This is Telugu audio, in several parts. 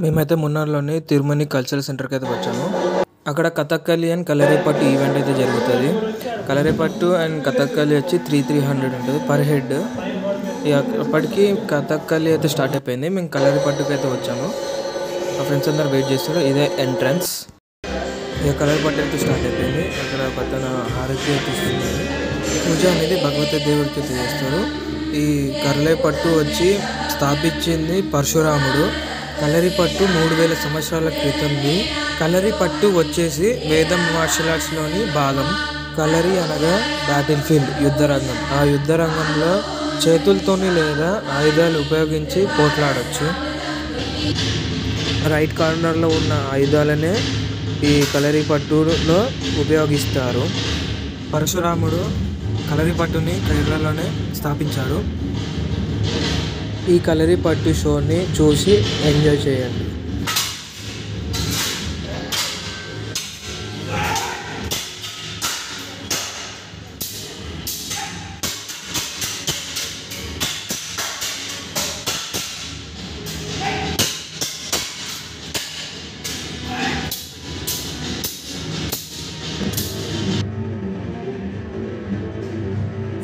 మేమైతే మున్నార్లోని తిరుమని కల్చరల్ సెంటర్కి అయితే వచ్చాము. అక్కడ కథక్కలి అండ్ కలరిపట్టు ఈవెంట్ అయితే జరుగుతుంది. కలరిపట్టు అండ్ కథక్కలి వచ్చి 300 ఉంటుంది పర్ హెడ్. ఇక అప్పటికి కథక్కలి అయితే స్టార్ట్ అయిపోయింది. మేము కలరిపట్టుకు అయితే వచ్చాము. మా ఫ్రెండ్స్ అందరు వెయిట్ చేస్తారు. ఇదే ఎంట్రన్స్. ఇక కలరిపట్టు అయితే స్టార్ట్ అయిపోయింది. అక్కడ పక్కన హారతి అయితే ఇస్తుంది. పూజ అనేది భగవతి దేవుడికి అయితే చేస్తారు. ఈ కలరిపట్టు వచ్చి స్థాపించింది పరశురాముడు. కలరిపట్టు 3000 సంవత్సరాల క్రితంది. కలరిపట్టు వచ్చేసి వేదం మార్షల్ ఆర్ట్స్లోని భాగం. కలరి అనగా బ్యాటిల్ ఫీల్డ్, యుద్ధరంగం. ఆ యుద్ధరంగంలో చేతులతోని లేదా ఆయుధాలు ఉపయోగించి పోట్లాడచ్చు. రైట్ కార్నర్లో ఉన్న ఆయుధాలనే ఈ కలరిపట్టులో ఉపయోగిస్తారు. పరశురాముడు కలరిపట్టుని కేరళలోనే స్థాపించాడు. ఈ కలరిపట్టు షోని చూసి ఎంజాయ్ చేయండి.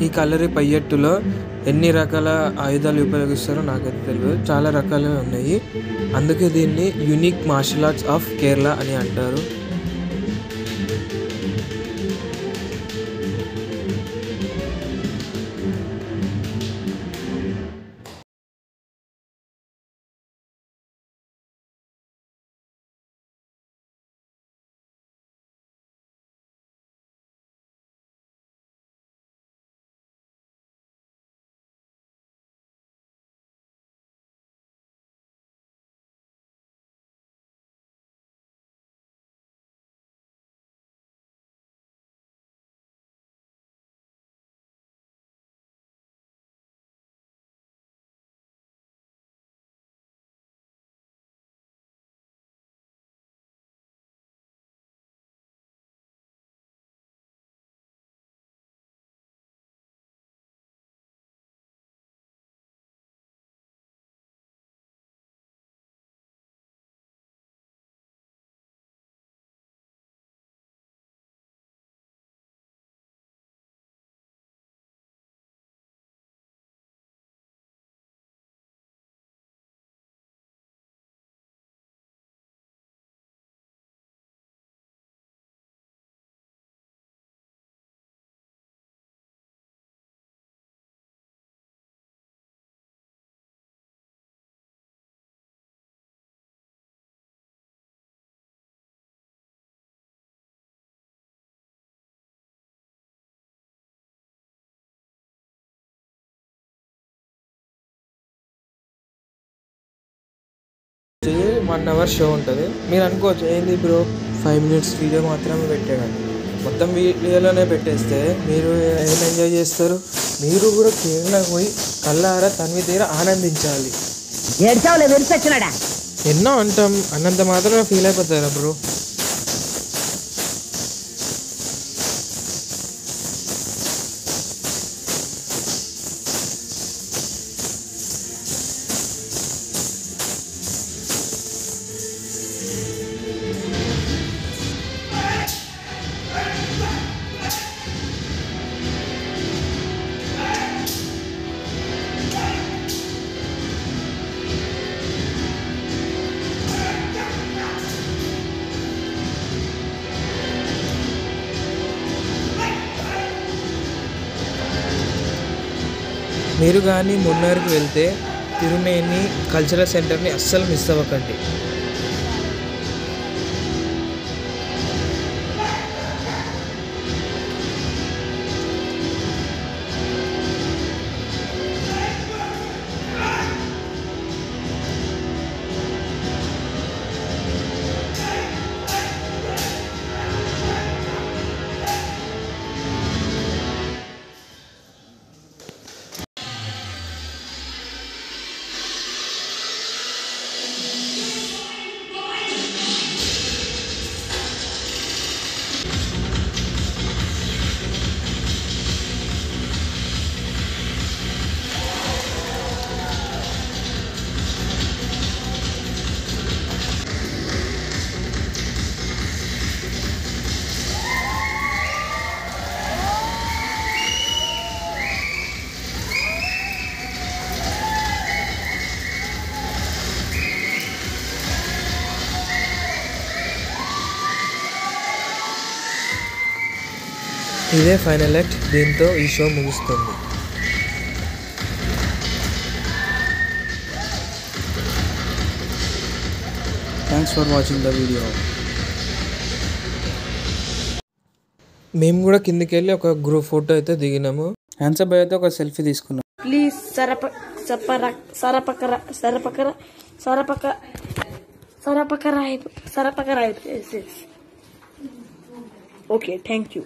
ఈ కలరి పయ్యట్టులో ఎన్ని రకాల ఆయుధాలు ఉపయోగిస్తారో నాకైతే తెలియదు. చాలా రకాలు ఉన్నాయి. అందుకే దీన్ని unique martial arts of Kerala అని అంటారు. వచ్చి 1 అవర్ షో ఉంటుంది. మీరు అనుకోవచ్చు ఏంది బ్రో 5 minutes వీడియో మాత్రమే పెట్టాడు. మొత్తం వీడియోలోనే పెట్టేస్తే మీరు ఏం ఎంజాయ్ చేస్తారు? మీరు కూడా కేరళ పోయి కళ్ళారా తనివి తీర ఆనందించాలి. ఎన్నో అంటాం, అన్నంత మాత్రం ఫీల్ అయిపోతారా బ్రో? మీరు కానీ మున్నార్కి వెళ్తే తిరుమేని కల్చరల్ సెంటర్ని అస్సలు మిస్ అవ్వకండి. ఇదే ఫైనల్ యాక్ట్. దీంతో ఈ షో ముగుస్తుంది. Thanks for watching the video. మేము కూడా కిందికి వెళ్ళి ఒక గ్రూప్ ఫోటో అయితే దిగినాము. హ్యాండ్సప్ అయితే ఒక సెల్ఫీ తీసుకున్నాం. ప్లీజ్ సరపకరా. Okay, thank you.